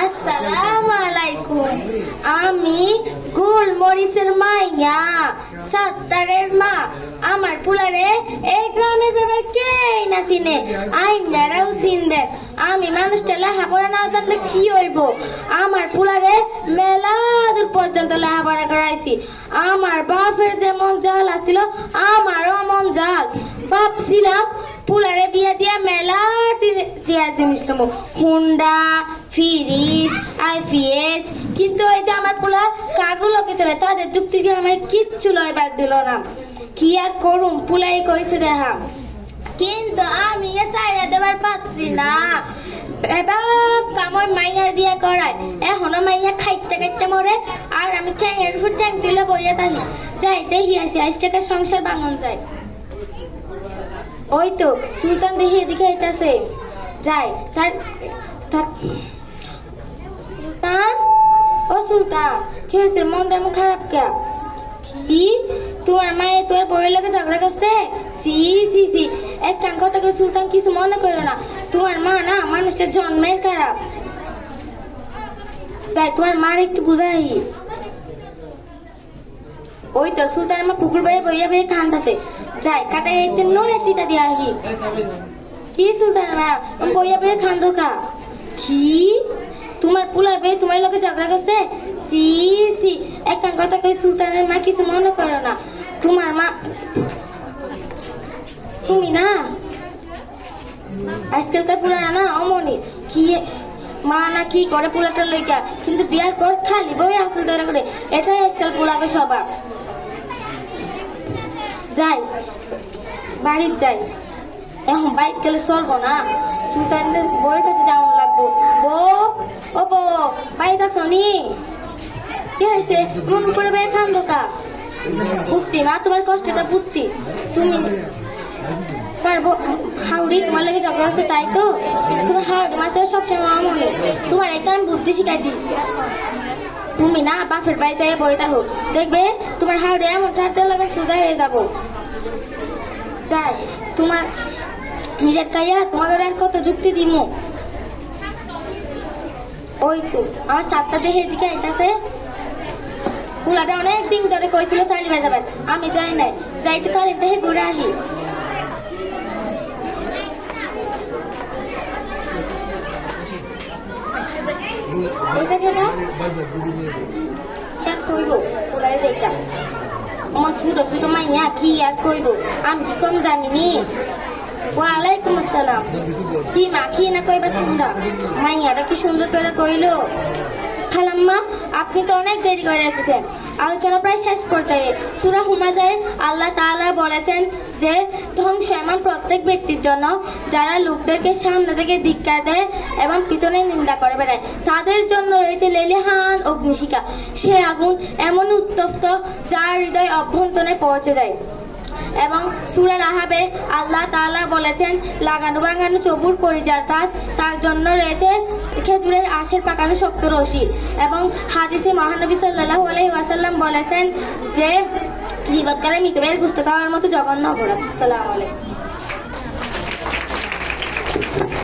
আসসালামু আলাইকুম। আমি গোলমরিচের মাইয়া, সাত্তারের মা। আমার পুলারে এই গ্রামের ব্যাপার কেই না চিনে, আইনারাও চিনবে। আমি মানুষটা লেখাপড়া না জানলে কি হইব? আমার পুলারে মেলা দূর পর্যন্ত লেখাপড়া করাইছি। আমার বাপের যেমন জাল আছিল, আমারও মন জাল। ভাবছিলাম পুলারে বিয়া দিয়া মেলা জিনিস নেবো, হুন্ডা, ফ্রিজ, আইপিএস। কিন্তু ওই যে আমার পুলা কাগুলোকে চলে, তাদের যুক্তি দিয়ে আমায় কিচ্ছু লইবার দিল না। কি আর করুম, পুলাই কইছে দেখা। কিন্তু আমি সাইরা দেবার পাত্রী না। কাময় মাইয়ার দিয়া করায়, এখনো মাইয়া খাইতে খাইতে মরে, আর আমি ঠ্যাঙের উপর ঠ্যাং তুলে বইয়া থাকি। যাই দেখি আসি আজকে সংসার ভাঙন যায়। ওই তো সুলতান দেখি এদিকে আইতাছে, যাই। তার সুলতান, ও সুলতান, কি হয়েছে? মনটা এমন খারাপ কে? কি তোমার মায়ে তোমার বউয়ের লোকে ঝগড়া করছে? সি সি সি, এক কান কথা কই সুলতান, কিছু মনে করো না। তোমার মা না মানুষটা জন্মের খারাপ। যাই তোমার মার একটু বুঝাই। ওই তো সুলতান আমার পুকুর বাইরে বইয়া বইয়া কান্দাছে। যাই কাটাই একটু নুনের চিটা দিয়ে আহি। কি সুলতান মা বইয়া বইয়া কান্দো কা? কি তোমার পুলার বই তোমার লোকে ঝগড়া করছে? সি সি, এক কান কথা কই সুলতানের মা, কিছু মনে করো না। তোমার মা, তুমি না আজকালকার পুলারা না অমনি, কি মা না কি করে পুলাটার লইকা, কিন্তু বিয়ার পর খালি বই আসল ধরে করে। এটাই আজকাল পুলাকে স্বভাব। যাই বাড়ির যাই, এখন বাইক গেলে চলবো না, সুলতানের বউয়ের কাছে যাওয়া লাগবো। বউ, ও বউ, বাড়িতে আসো নি? কি হয়েছে? মন করে বেয়ে কান্দো কা? বুঝছি মা, তোমার কষ্টটা বুঝছি। তুমি পারবো হাওড়ি তোমার লাগে ঝগড়া আছে, তাই তো? তোমার হাওড়ি মাসে সবসময় মনে, তোমার একটা আমি বুদ্ধি শিখাই দিই। তুমি না বাপের বাড়িতে বই থাকো, দেখবে তোমার হাওড়ি এমন ঠাট্টা লাগান সোজা হয়ে যাবো। যাই তোমার নিজের কাইয়া তোমাকে আর কত যুক্তি দিমু। ওই তো আমার সাতটা দেখে এদিকে আইতাছে। পুলাটা অনেক দিন ধরে কইছিল তালি বাজাবেন, আমি যাই নাই। যাই তো তালি দেখে ঘুরে আহি। এটা কেনা এক কইব পুলাই দেখা আমার ছোট ছোট মাইয়া, কি আর কইব? আমি কি কম জানিনি? ওয়ালাইকুম আসসালাম। কি মা, কি না কইবা তোমরা? মাইয়াটা কি সুন্দর করে কইলো। খালাম্মা, আপনি তো অনেক দেরি করে এসেছেন, আলোচনা প্রায় শেষ পর্যায়ে। সূরা হুমাজায় আল্লাহ তাআলা বলেছেন যে ধ্বংস এমন প্রত্যেক ব্যক্তির জন্য যারা লোকদেরকে সামনে থেকে ধিক্কার দেয় এবং পিছনে নিন্দা করে বেড়ায়, তাদের জন্য রয়েছে লেলিহান অগ্নিশিখা। সে আগুন এমন উত্তপ্ত যার হৃদয় অভ্যন্তরে পৌঁছে যায়। এবং সূরা আহাবে আল্লাহ তাআলা বলেছেন, লাগানো ভাঙানো চবুর কলিজার কাজ, তার জন্য রয়েছে খেজুরের আঁশের পাকানো শক্ত রশি। এবং হাদিসে মহানবী সাল্লাল্লাহু আলাইহি ওয়াসাল্লাম বলেছেন যে গীবত করে মৃতদের গোশত খাওয়ার মতো জঘন্য অপরাধ। আসসালামু আলাইকুম।